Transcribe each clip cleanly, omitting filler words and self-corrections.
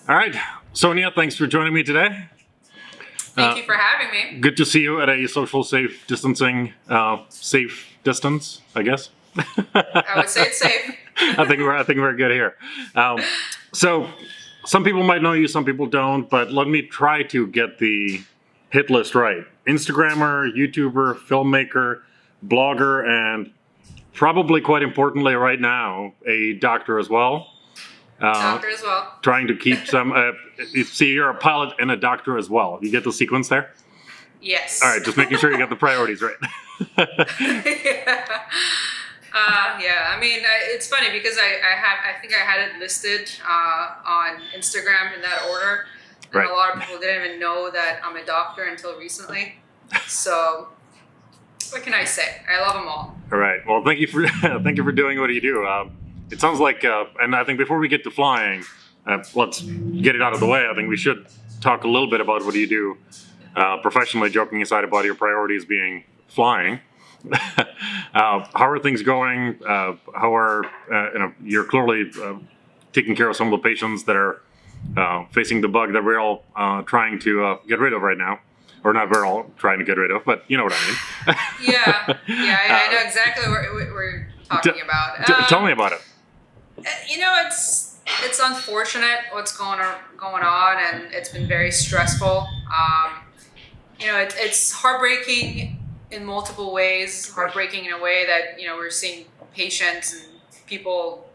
All right, Sonia, thanks for joining me today. Thank you for having me. Good to see you at a social safe distancing, safe distance, I guess. I would say it's safe. I think we're good here. So some people might know you, some people don't, but let me try to get the hit list right. Instagrammer, YouTuber, filmmaker, blogger, and probably quite importantly right now, a doctor as well. Doctor as well. Trying to keep some. See, you're a pilot and a doctor as well. You get the sequence there? Yes. All right, just making sure you got the priorities right. Yeah. I mean, it's funny because I think I had it listed on Instagram in that order, and Right. a lot of people didn't even know that I'm a doctor until recently. So, what can I say? I love them all. All right. Well, thank you for doing what you do. It sounds like, and I think before we get to flying, let's get it out of the way. I think we should talk a little bit about what you do professionally, joking aside about your priorities being flying. How are things going? How are you're clearly taking care of some of the patients that are facing the bug that we're all trying to get rid of right now. Or not we're all trying to get rid of, but you know what I mean. Yeah. I know exactly what we're talking about. Tell me about it. It's unfortunate what's going on, and it's been very stressful. It's heartbreaking in multiple ways. Heartbreaking in a way that we're seeing patients and people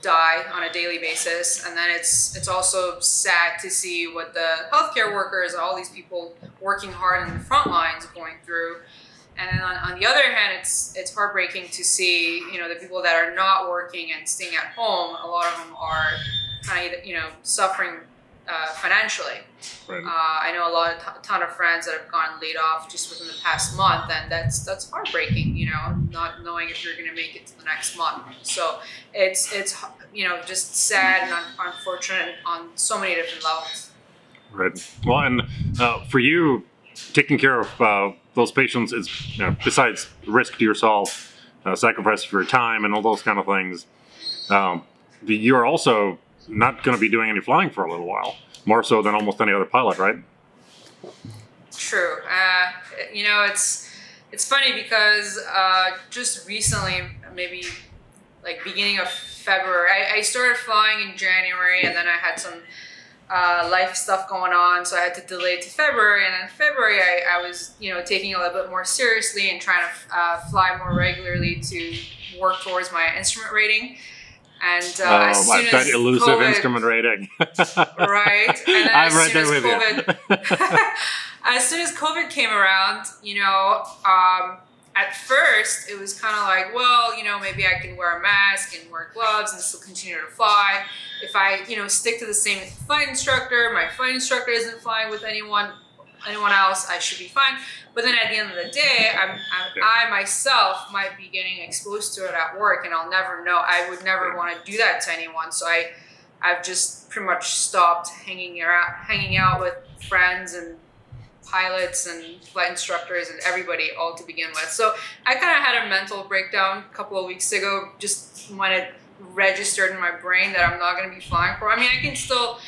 die on a daily basis, and then it's also sad to see what the healthcare workers, all these people working hard in the front lines, going through. And then on the other hand, it's heartbreaking to see, the people that are not working and staying at home. A lot of them are kind of, suffering financially. Right. I know a ton of friends that have gotten laid off just within the past month, and that's heartbreaking. Not knowing if you're going to make it to the next month. So it's just sad and unfortunate on so many different levels. Right. Well, and for you, taking care of those patients is, besides risk to yourself, sacrifice for your time, and all those kind of things. You're also not going to be doing any flying for a little while, more so than almost any other pilot, right? True. It's funny because just recently, maybe like beginning of February, I started flying in January, and then I had some life stuff going on, so I had to delay it to February. And in February, I was taking it a little bit more seriously and trying to fly more regularly to work towards my instrument rating. And as soon as that elusive COVID, instrument rating. Right. And then I'm right there with you. As soon as COVID came around, at first it was kind of like, well, maybe I can wear a mask and wear gloves and still continue to fly. If I, stick to the same flight instructor, my flight instructor isn't flying with anyone else, I should be fine. But then at the end of the day, I myself might be getting exposed to it at work, and I'll never know. I would never want to do that to anyone. So I've just pretty much stopped hanging out with friends and pilots and flight instructors and everybody all to begin with. So I kind of had a mental breakdown a couple of weeks ago, just when it registered in my brain that I'm not going to be flying for. I mean, I can still,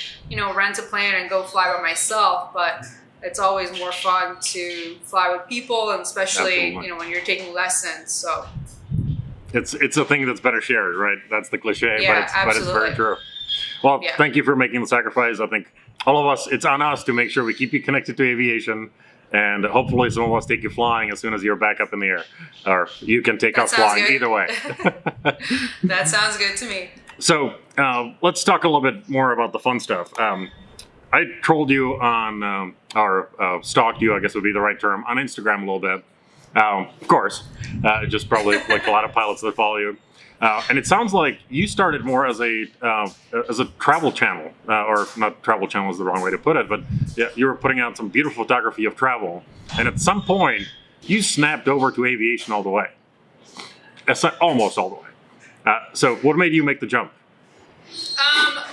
rent a plane and go fly by myself, but it's always more fun to fly with people, and especially, Absolutely. When you're taking lessons. So It's a thing that's better shared, right? That's the cliche, Yeah, but it's very absolutely. true. Well, Yeah. Thank you for making the sacrifice. I think all of us, it's on us to make sure we keep you connected to aviation, and hopefully some of us take you flying as soon as you're back up in the air, or you can take That us sounds flying good. either way. that sounds good to me. So let's talk a little bit more about the fun stuff. I trolled you on, or stalked you, I guess would be the right term, on Instagram a little bit. Of course, just probably like a lot of pilots that follow you. And it sounds like you started more as a travel channel, or not travel channel is the wrong way to put it, but yeah, you were putting out some beautiful photography of travel. And at some point, you snapped over to aviation all the way. Almost all the way. So what made you make the jump?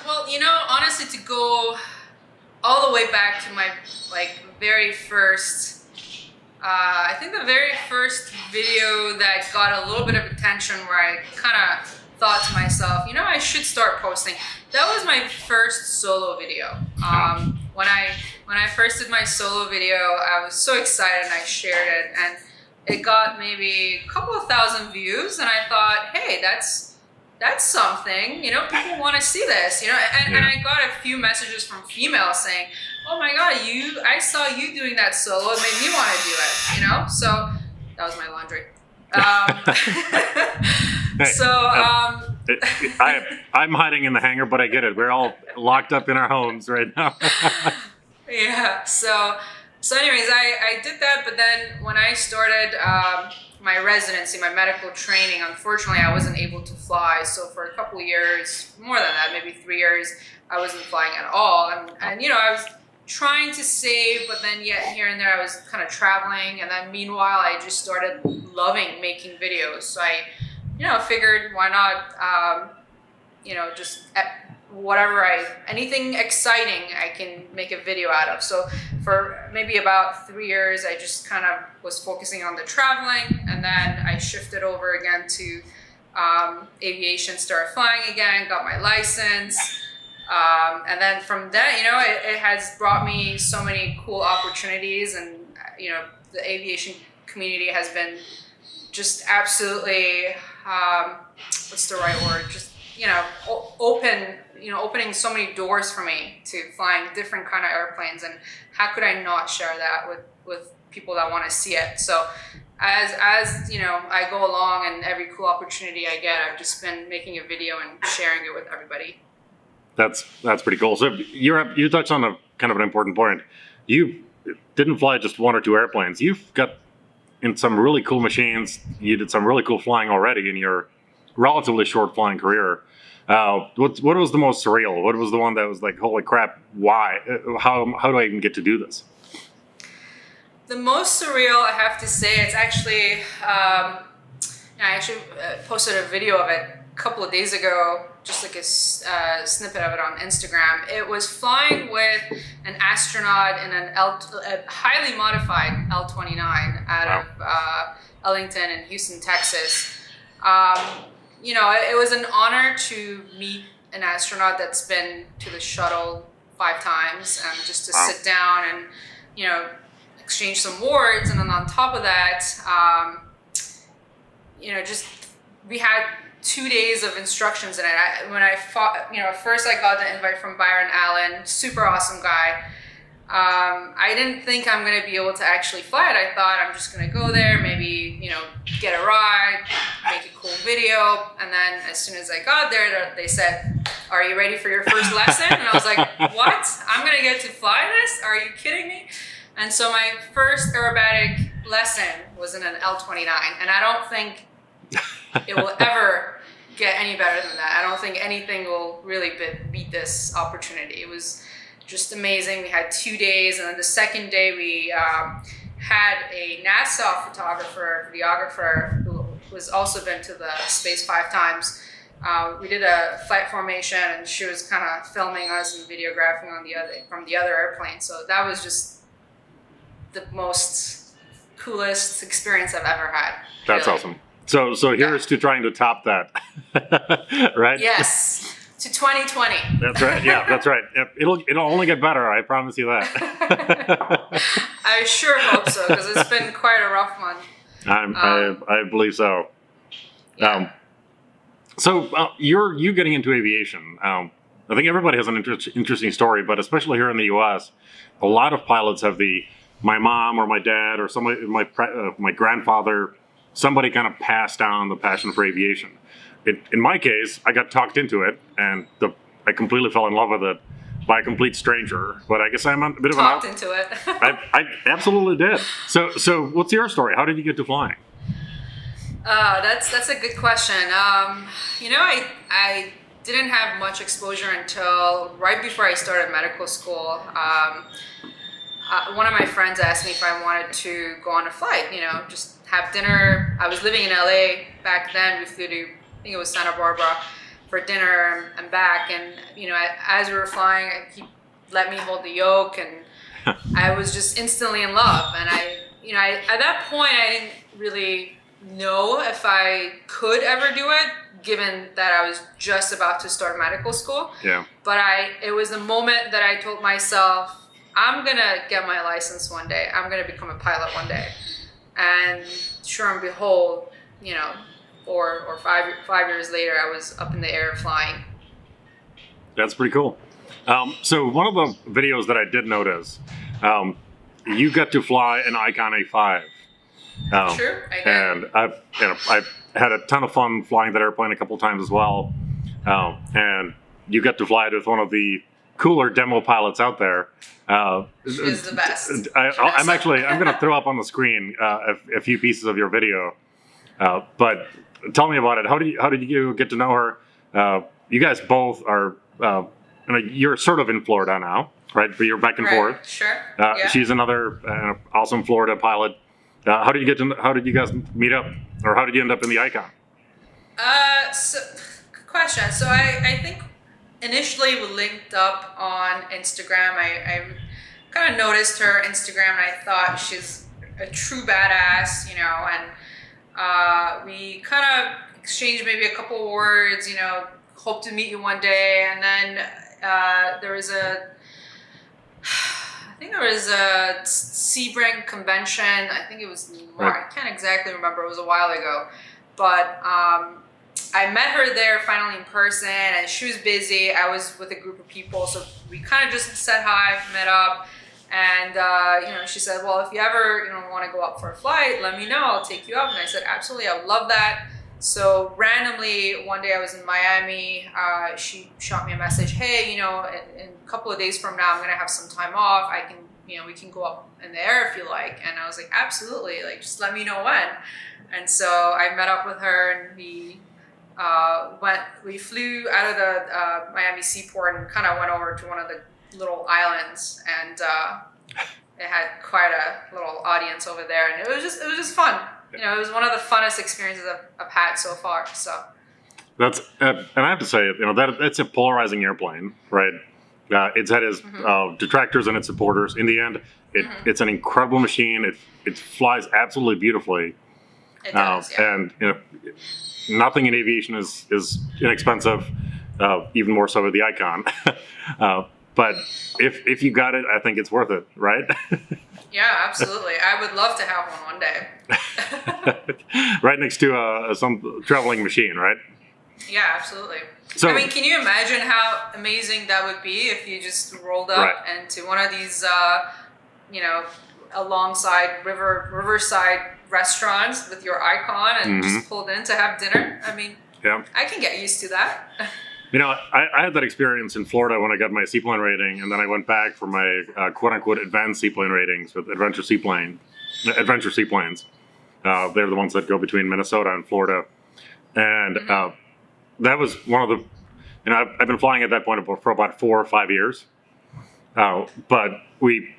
Well, honestly, to go all the way back to my very first. I think the very first video that got a little bit of attention, where I kind of thought to myself, I should start posting. That was my first solo video. When I first did my solo video, I was so excited and I shared it, and it got maybe a couple of thousand views, and I thought, hey, that's something, people want to see this, and I got a few messages from females saying, oh my God, I saw you doing that solo, it made me want to do it, so that was my laundry. I'm hiding in the hangar, but I get it. We're all locked up in our homes right now. Yeah. So anyways, I did that, but then when I started my residency, my medical training, unfortunately, I wasn't able to fly. So for a couple of years, more than that, maybe 3 years, I wasn't flying at all. And I was trying to save, but then yet here and there I was kind of traveling. And then meanwhile, I just started loving making videos. So I, figured why not, just anything exciting I can make a video out of. So for maybe about 3 years, I just kind of was focusing on the traveling, and then I shifted over again to aviation, started flying again, got my license. And then from then, it has brought me so many cool opportunities, and, the aviation community has been just absolutely, what's the right word? Just, opening so many doors for me to flying different kind of airplanes, and how could I not share that with people that want to see it? So as I go along, and every cool opportunity I get, I've just been making a video and sharing it with everybody. That's pretty cool. So you touched on a kind of an important point. You didn't fly just one or two airplanes. You've got in some really cool machines. You did some really cool flying already in your relatively short flying career. What was the most surreal? What was the one that was like, holy crap, why? How do I even get to do this? The most surreal, I have to say, it's actually, I actually posted a video of it a couple of days ago, just like a snippet of it on Instagram. It was flying with an astronaut in a highly modified L-29 out of Ellington in Houston, Texas. It was an honor to meet an astronaut that's been to the shuttle 5 times, and just to sit down and, exchange some words. And then on top of that, we had 2 days of instructions in it. First I got the invite from Byron Allen, super awesome guy. I didn't think I'm going to be able to actually fly it. I thought I'm just going to go there, maybe, get a ride, make a cool video. And then as soon as I got there, they said, are you ready for your first lesson? And I was like, what? I'm going to get to fly this? Are you kidding me? And so my first aerobatic lesson was in an L-29. And I don't think it will ever get any better than that. I don't think anything will really beat this opportunity. It was just amazing. We had 2 days, and then the second day we had a NASA photographer, videographer, who was also been to the space 5 times. We did a flight formation, and she was kind of filming us and videographing from the other airplane. So that was just the most coolest experience I've ever had. That's really awesome. So here's to trying to top that, right? Yes. To 2020. That's right. Yeah, that's right. It'll only get better. I promise you that. I sure hope so, because it's been quite a rough month. I believe so. Yeah. You getting into aviation. I think everybody has an interesting story, but especially here in the U.S., a lot of pilots have my mom or my dad or somebody, my grandfather, somebody kind of passed down the passion for aviation. In my case, I got talked into it, and I completely fell in love with it by a complete stranger. But I guess I'm a bit of talked into it. I absolutely did. So what's your story? How did you get to flying? That's a good question. I didn't have much exposure until right before I started medical school. One of my friends asked me if I wanted to go on a flight, just have dinner. I was living in LA back then. We flew to, I think it was Santa Barbara, for dinner and back. And, as we were flying, he let me hold the yoke, and I was just instantly in love. And I at that point, I didn't really know if I could ever do it, given that I was just about to start medical school. Yeah. But it was the moment that I told myself, I'm gonna get my license one day. I'm gonna become a pilot one day. And sure and behold, 4 or 5 years later, I was up in the air flying. That's pretty cool. So one of the videos that I did notice, you got to fly an Icon A5. Sure, I did. And I've had a ton of fun flying that airplane a couple times as well. And you got to fly it with one of the cooler demo pilots out there. She is the best. I'm going to throw up on the screen a few pieces of your video. But tell me about it. How did you get to know her? You guys both are. You're sort of in Florida now, right? But you're back and forth. Sure. Yeah. She's another awesome Florida pilot. How did you guys meet up, or how did you end up in the Icon? Good question. So I think initially we linked up on Instagram. I kind of noticed her Instagram, and I thought she's a true badass, and we kind of exchanged maybe a couple words, hope to meet you one day. And then there was a Seaplane convention. I think it was I can't exactly remember. It was a while ago. But I met her there finally in person, and she was busy. I was with a group of people, so we kind of just said hi, met up. And she said, well, if you ever want to go up for a flight, let me know. I'll take you up. And I said, absolutely, I would love that. So randomly, one day I was in Miami. She shot me a message. Hey, in a couple of days from now, I'm gonna have some time off. I can, we can go up in the air if you like. And I was like, absolutely. Like, just let me know when. And so I met up with her, and we flew out of the Miami seaport and kind of went over to one of the little islands, and it had quite a little audience over there, and it was just fun. It was one of the funnest experiences I've had so far. So that's and I have to say, that it's a polarizing airplane, right? It's had its detractors and its supporters. In the end, it's an incredible machine. It flies absolutely beautifully. It does, yeah. And nothing in aviation is inexpensive. Even more so with the Icon. But if you got it, I think it's worth it, right? Yeah, absolutely. I would love to have one day. Right next to some traveling machine, right? Yeah, absolutely. So, can you imagine how amazing that would be if you just rolled up into one of these, alongside riverside restaurants with your Icon and just pulled in to have dinner? yeah. I can get used to that. I had that experience in Florida when I got my seaplane rating, and then I went back for my quote-unquote advanced seaplane ratings with adventure seaplanes. They're the ones that go between Minnesota and Florida. And that was one of the, I've been flying at that point for about 4 or 5 years. But we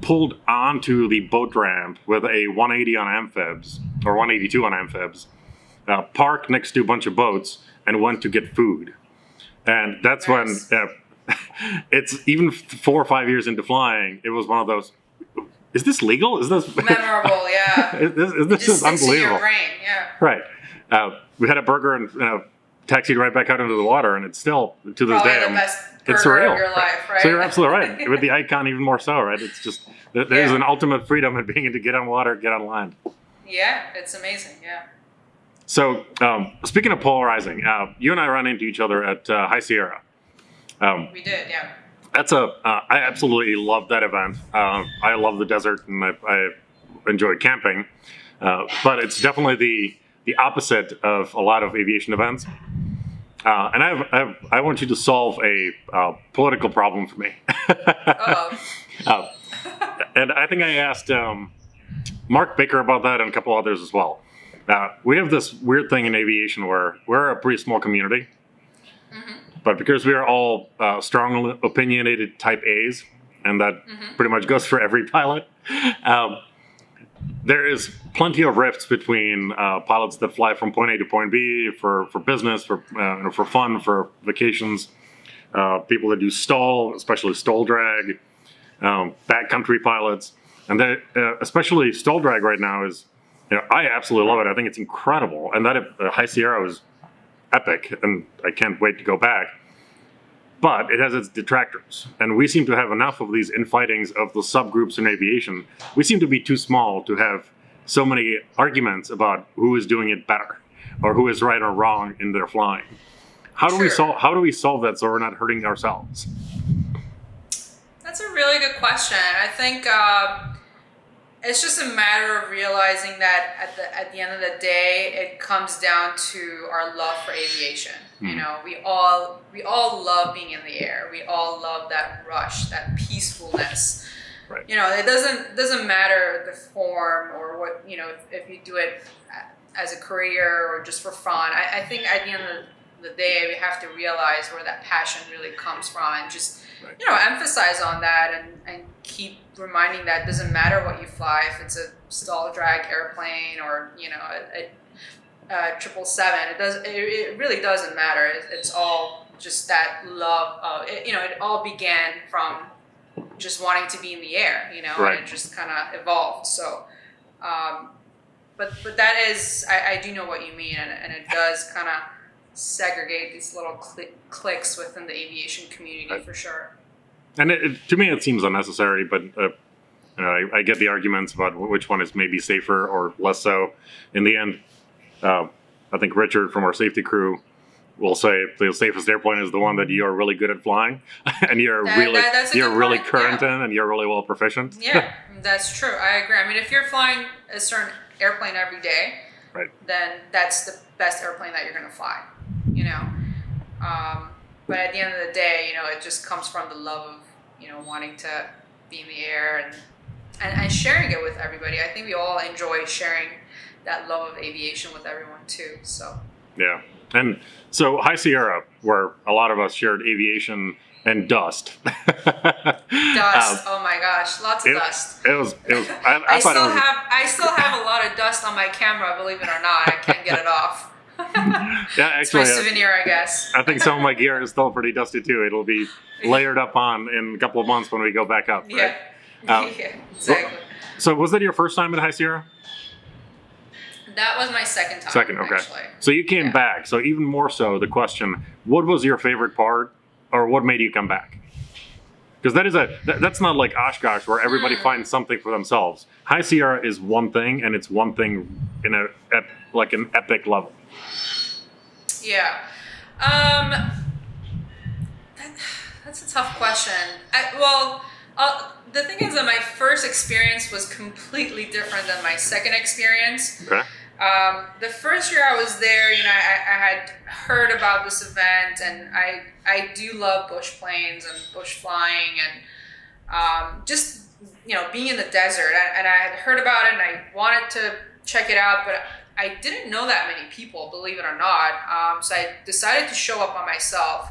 pulled onto the boat ramp with a 180 on amphibs, or 182 on amphibs, parked next to a bunch of boats, and went to get food. And that's when it's even 4 or 5 years into flying, it was one of those, is this legal? Is this memorable? Yeah. This is unbelievable. In your brain, yeah. Right. We had a burger and taxied right back out into the water, and it's still, to this day, the best it's burger surreal. of your life, right? So you're absolutely right. With the Icon, even more so, right? It's just, there's an ultimate freedom in being able to get on water, get on land. Yeah, it's amazing, yeah. So, speaking of polarizing, you and I ran into each other at High Sierra. We did, yeah. I absolutely love that event. I love the desert, and I enjoy camping. But it's definitely the opposite of a lot of aviation events. And I want you to solve a political problem for me. And I think I asked Mark Baker about that, and a couple others as well. We have this weird thing in aviation where we're a pretty small community, but because we are all strongly opinionated type A's, and that pretty much goes for every pilot, there is plenty of rifts between pilots that fly from point A to point B for business, for fun, for vacations, people that do stall, especially stall drag, backcountry pilots, and especially stall drag right now is I absolutely love it. I think it's incredible, and that High Sierra was epic, and I can't wait to go back. But it has its detractors, and we seem to have enough of these infightings of the subgroups in aviation. We seem to be too small to have so many arguments about who is doing it better or who is right or wrong in their flying. How do we solve that so we're not hurting ourselves? That's a really good question. I think it's just a matter of realizing that at the end of the day, it comes down to our love for aviation. You know, we all love being in the air. We all love that rush, that peacefulness. Right. You know, it doesn't matter the form or what, you know, if you do it as a career or just for fun. I think at the end of the day, we have to realize where that passion really comes from, and just you know, emphasize on that, and keep reminding that it doesn't matter what you fly, if it's a stall drag airplane or, you know, a 777. It really doesn't matter. It's all just that love of it. You know, it all began from just wanting to be in the air, you know, right. And it just kind of evolved. So, but that is, I do know what you mean, and it does kind of segregate these little cliques within the aviation community for sure. And to me, it seems unnecessary, but you know, I get the arguments about which one is maybe safer or less so. In the end, I think Richard from our safety crew will say the safest airplane is the one that you are really good at flying, and you're really current in, and you're really well proficient. Yeah, that's true. I agree. I mean, if you're flying a certain airplane every day, right, then that's the best airplane that you're going to fly. You know, but at the end of the day, you know, it just comes from the love of, you know, wanting to be in the air and sharing it with everybody. I think we all enjoy sharing that love of aviation with everyone too. So yeah, and so High Sierra, where a lot of us shared aviation and dust. Dust. Oh my gosh, lots of dust. It was. I still have a lot of dust on my camera. Believe it or not, I can't get it off. Yeah, actually, it's my souvenir, I guess. I think some of my gear is still pretty dusty too. It'll be layered up on in a couple of months when we go back up. Right? Yeah, exactly. So was that your first time at High Sierra? That was my second time. Second, okay. Actually. So you came back. So even more so, the question: what was your favorite part, or what made you come back? Because that's not like Oshkosh where everybody finds something for themselves. High Sierra is one thing, and it's one thing in an epic level. Yeah. That's a tough question. The thing is that my first experience was completely different than my second experience. Okay. The first year I was there, you know, I had heard about this event, and I do love bush planes and bush flying, and just, you know, being in the desert. And I had heard about it, and I wanted to check it out, but I didn't know that many people, believe it or not. So I decided to show up on myself.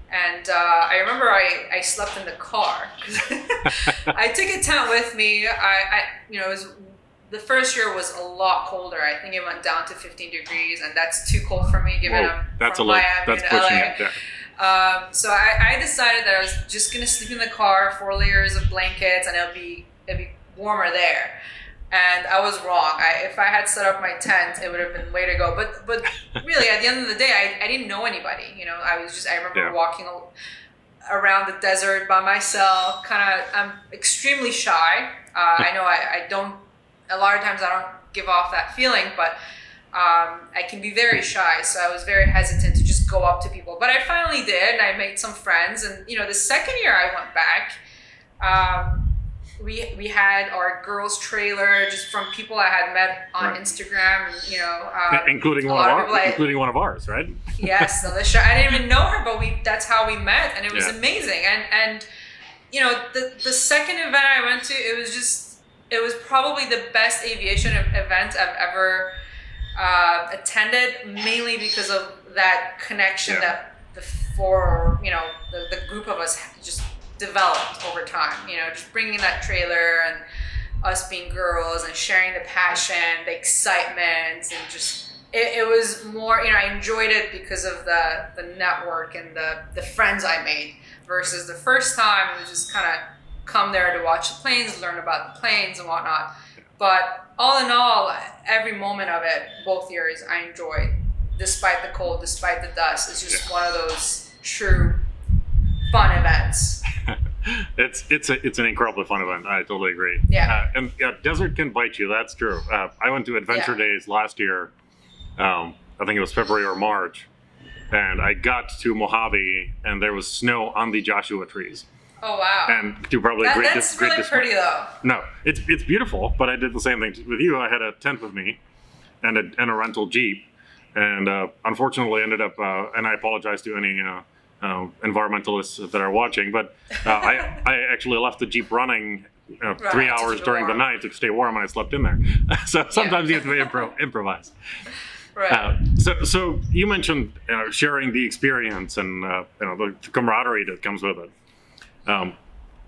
And I remember I slept in the car. I took a tent with me. You know, the first year was a lot colder. I think it went down to 15 degrees, and that's too cold for me, given I'm from Miami that's and pushing LA. it there. So I decided that I was just gonna sleep in the car, 4 layers of blankets, and it'd be warmer there. And I was wrong. If I had set up my tent, it would have been way to go. But really, at the end of the day, I didn't know anybody. You know, I remember walking around the desert by myself. I'm extremely shy. I know I don't. A lot of times I don't give off that feeling, but I can be very shy. So I was very hesitant to just go up to people. But I finally did, and I made some friends. And you know, the second year I went back. We had our girls' trailer just from people I had met on Instagram, and, you know, including one of ours, right? Yes, Alicia. I didn't even know her, but that's how we met, and it was amazing. And you know, the second event I went to, it was probably the best aviation event I've ever attended, mainly because of that connection that the group of us just developed over time. You know, just bringing that trailer and us being girls and sharing the passion, the excitement, and just it was more, you know, I enjoyed it because of the network and the friends I made, versus the first time it was just kind of come there to watch the planes, learn about the planes and whatnot. But all in all, every moment of it, both years, I enjoyed. Despite the cold, despite the dust, it's just one of those true fun events. It's an incredibly fun event. I totally agree. Yeah. And desert can bite you. That's true. I went to Adventure Days last year. I think it was February or March, and I got to Mojave, and there was snow on the Joshua trees. Oh wow! And to probably that's really pretty though. No, it's beautiful. But I did the same thing with you. I had a tent with me, and a rental Jeep, and unfortunately ended up. And I apologize to any environmentalists that are watching, but I actually left the Jeep running 3 hours during the night to stay warm, and I slept in there. So sometimes you have to improvise. Right. So you mentioned sharing the experience and the camaraderie that comes with it.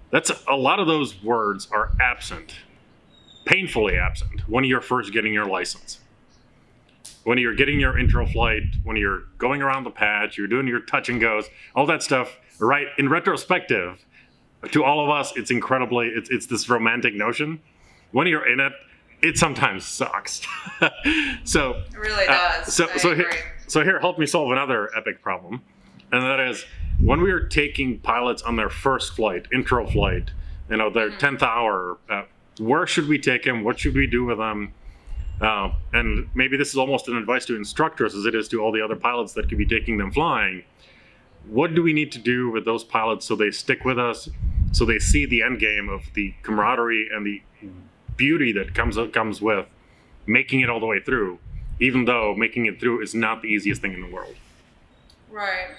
That's a lot of those words are absent, painfully absent, when you're first getting your license. When you're getting your intro flight, when you're going around the patch, you're doing your touch and goes, all that stuff. Right? In retrospective, to all of us, it's incredibly. It's this romantic notion. When you're in it, it sometimes sucks. So it really does. So here, help me solve another epic problem, and that is when we are taking pilots on their first flight, intro flight, their 10th hour. Where should we take them? What should we do with them? And maybe this is almost an advice to instructors as it is to all the other pilots that could be taking them flying. What do we need to do with those pilots so they stick with us, so they see the end game of the camaraderie and the beauty that comes with making it all the way through, even though making it through is not the easiest thing in the world? Right.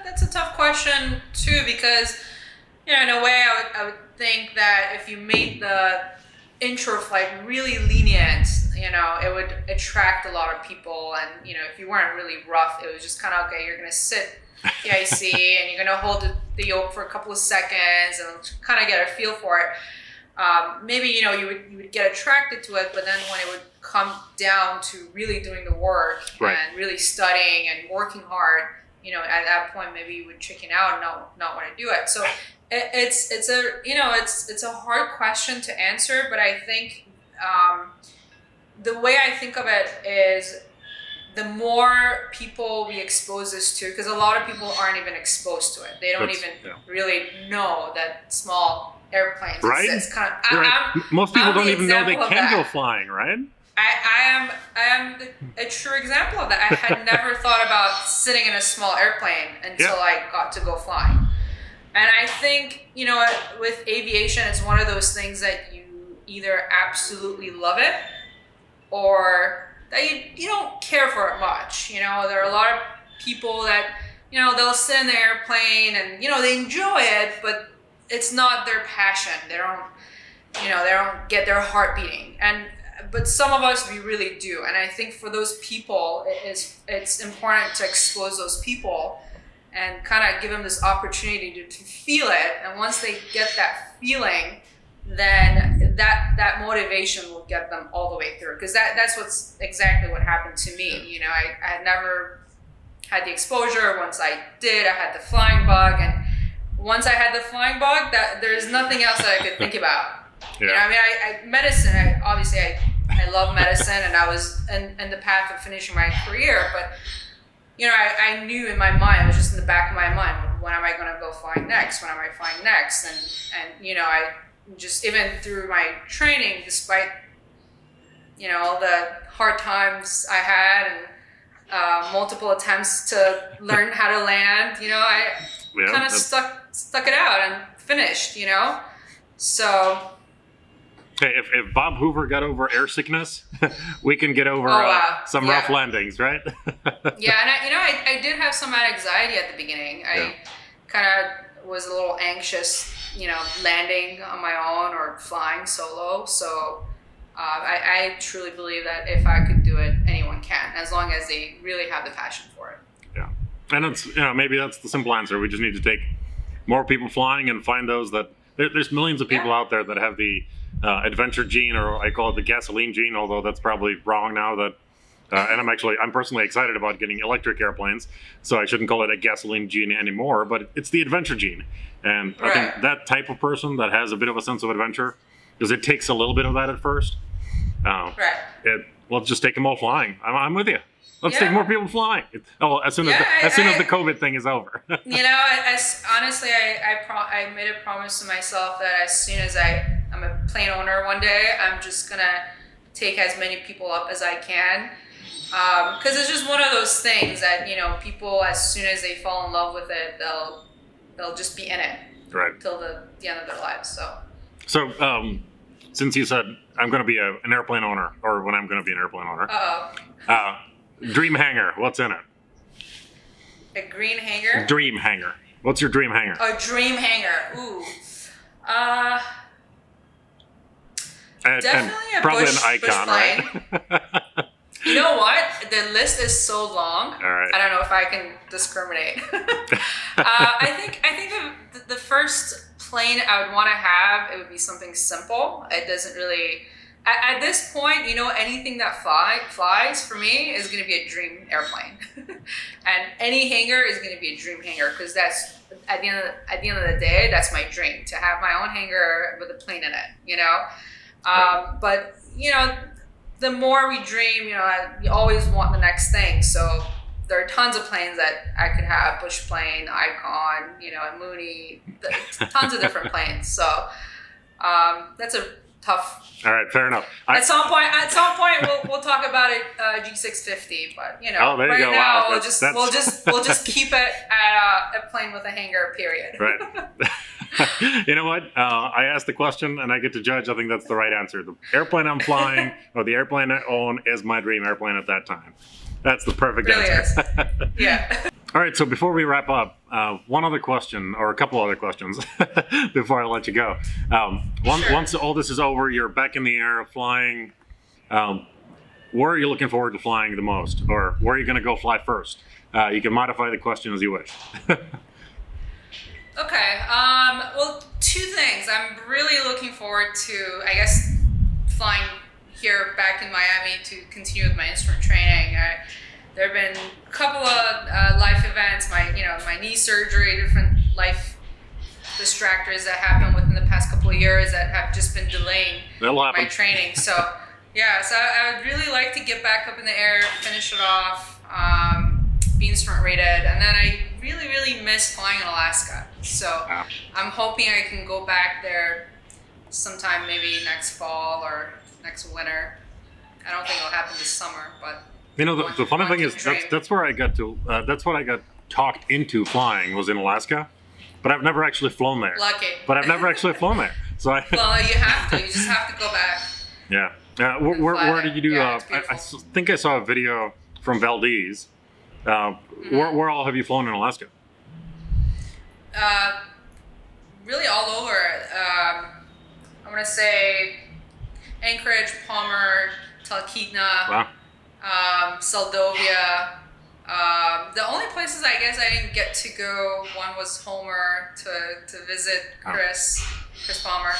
That's a tough question too, because in a way I would think that if you made the intro flight really lenient, it would attract a lot of people, and if you weren't really rough, it was just kind of okay, you're gonna sit the IC and you're gonna hold the yoke for a couple of seconds and kind of get a feel for it. Maybe you would get attracted to it, but then when it would come down to really doing the work and really studying and working hard, at that point maybe you would chicken out and not want to do it. So it's a hard question to answer, but I think the way I think of it is the more people we expose this to, because a lot of people aren't even exposed to it. They don't really know that small airplanes. Right? It's kind of, most people don't even know they can go flying, right? I am a true example of that. I had never thought about sitting in a small airplane until I got to go flying. And I think, with aviation, it's one of those things that you either absolutely love it or that you don't care for it much. There are a lot of people that, they'll sit in the airplane and, they enjoy it, but it's not their passion. They don't get their heart beating. But some of us, we really do. And I think for those people, it's important to expose those people and kind of give them this opportunity to feel it. And once they get that feeling, then that motivation will get them all the way through. Because that's what's exactly what happened to me. I had never had the exposure. Once I did, I had the flying bug. And once I had the flying bug, that there's nothing else that I could think about. Medicine, I love medicine, and I was in the path of finishing my career, but I knew in my mind, it was just in the back of my mind, when am I going to go flying next? When am I flying next? And I just, even through my training, despite all the hard times I had and multiple attempts to learn how to land, I kind of stuck it out and finished. So. Hey, if Bob Hoover got over air sickness, we can get over some rough landings, right? Yeah, and I did have some anxiety at the beginning. I kind of was a little anxious, landing on my own or flying solo. So I truly believe that if I could do it, anyone can, as long as they really have the passion for it. Yeah, and it's maybe that's the simple answer. We just need to take more people flying and find those that there's millions of people out there that have the adventure gene, or I call it the gasoline gene, although that's probably wrong now. That and I'm personally excited about getting electric airplanes, so I shouldn't call it a gasoline gene anymore. But it's the adventure gene, and I think that type of person that has a bit of a sense of adventure because it takes a little bit of that at first. Right. Let's just take them all flying. I'm with you. Let's Yeah. take more people flying. As soon as the COVID thing is over. Honestly, I made a promise to myself that as soon as I'm a plane owner one day, I'm just gonna take as many people up as I can. Because it's just one of those things that, people, as soon as they fall in love with it, they'll just be in it Right. till the end of their lives. So, since you said I'm going to be an airplane owner, or when I'm going to be an airplane owner, dream hangar, what's in it? A green hangar? Dream hangar. What's your dream hangar? A dream hangar. Ooh. Definitely a probably bush, an icon, right? You know what? The list is so long. All right. I don't know if I can discriminate. I think the first plane I would want to have, it would be something simple. It doesn't really. At this point, anything that flies for me is going to be a dream airplane, and any hangar is going to be a dream hangar because that's at the end of the day, that's my dream, to have my own hangar with a plane in it. Right. But the more we dream, we always want the next thing. So there are tons of planes that I could have: Bush plane, Icon, Mooney, tons of different planes. So that's a tough. All right, fair enough. At some point, we'll talk about it G650. But Oh, there you right go. now Wow. we'll just keep it at a plane with a hangar. Period. Right. You know what? I asked the question and I get to judge. I think that's the right answer. The airplane I'm flying or the airplane I own is my dream airplane at that time. That's the perfect Really answer. is. Yeah. All right, so before we wrap up, one other question, or a couple other questions, before I let you go. Sure. Once all this is over, you're back in the air flying. Where are you looking forward to flying the most, or where are you going to go fly first? You can modify the question as you wish. Okay. Well, two things. I'm really looking forward to, I guess, flying here back in Miami to continue with my instrument training. There have been a couple of life events, my knee surgery, different life distractors that happened within the past couple of years that have just been delaying That'll happen. my training. So I would really like to get back up in the air, finish it off, be instrument rated, and then I really, really miss flying in Alaska. So I'm hoping I can go back there sometime, maybe next fall or next winter. I don't think it'll happen this summer, but the funny thing is that's where I got to. That's what I got talked into flying was in Alaska, but I've never actually flown there. Lucky. But I've never actually flown there. So Well, you have to. You just have to go back. Yeah. Where did you do? Yeah, it's I think I saw a video from Valdez. Where all have you flown in Alaska? Really all over. I want to say Anchorage, Palmer, Talkeetna, Wow. Seldovia. The only places I guess I didn't get to go, one was Homer to visit Chris Palmer,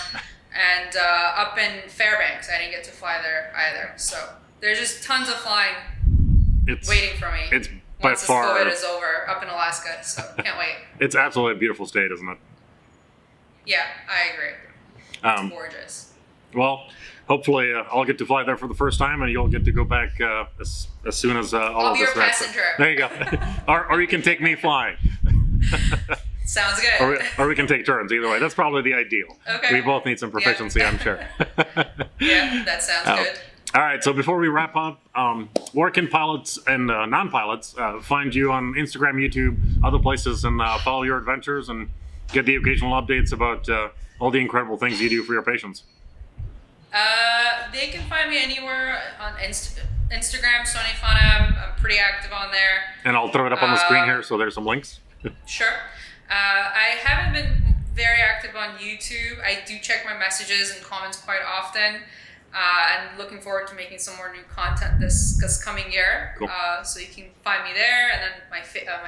and up in Fairbanks, I didn't get to fly there either. So there's just tons of flying waiting for me. It's by once far. this COVID is over up in Alaska, so can't wait. It's absolutely a beautiful state, isn't it? Yeah, I agree. It's gorgeous. Well, hopefully I'll get to fly there for the first time, and you'll get to go back as soon as all I'll of be this your wraps up. passenger. There you go. or you can take me flying. Sounds good. Or we can take turns. Either way, that's probably the ideal. Okay. We both need some proficiency, Yeah. I'm sure. Yeah, that sounds good. All right. So before we wrap up, where can pilots and non-pilots find you on Instagram, YouTube, other places, and follow your adventures and get the occasional updates about all the incredible things you do for your patients? They can find me anywhere on Instagram, Sonia. I'm pretty active on there. And I'll throw it up on the screen here, so there's some links. Sure. I haven't been very active on YouTube. I do check my messages and comments quite often. And looking forward to making some more new content this coming year. Cool. So you can find me there, and then my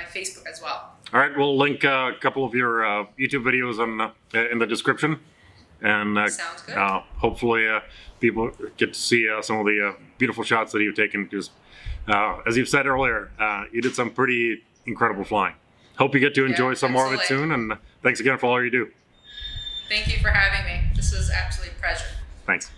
Facebook as well. All right, we'll link a couple of your YouTube videos in the description. And Sounds good. hopefully people get to see some of the beautiful shots that you've taken. Because, as you've said earlier, you did some pretty incredible flying. Hope you get to enjoy some more of it soon. And thanks again for all you do. Thank you for having me. This was absolutely a pleasure. Thanks.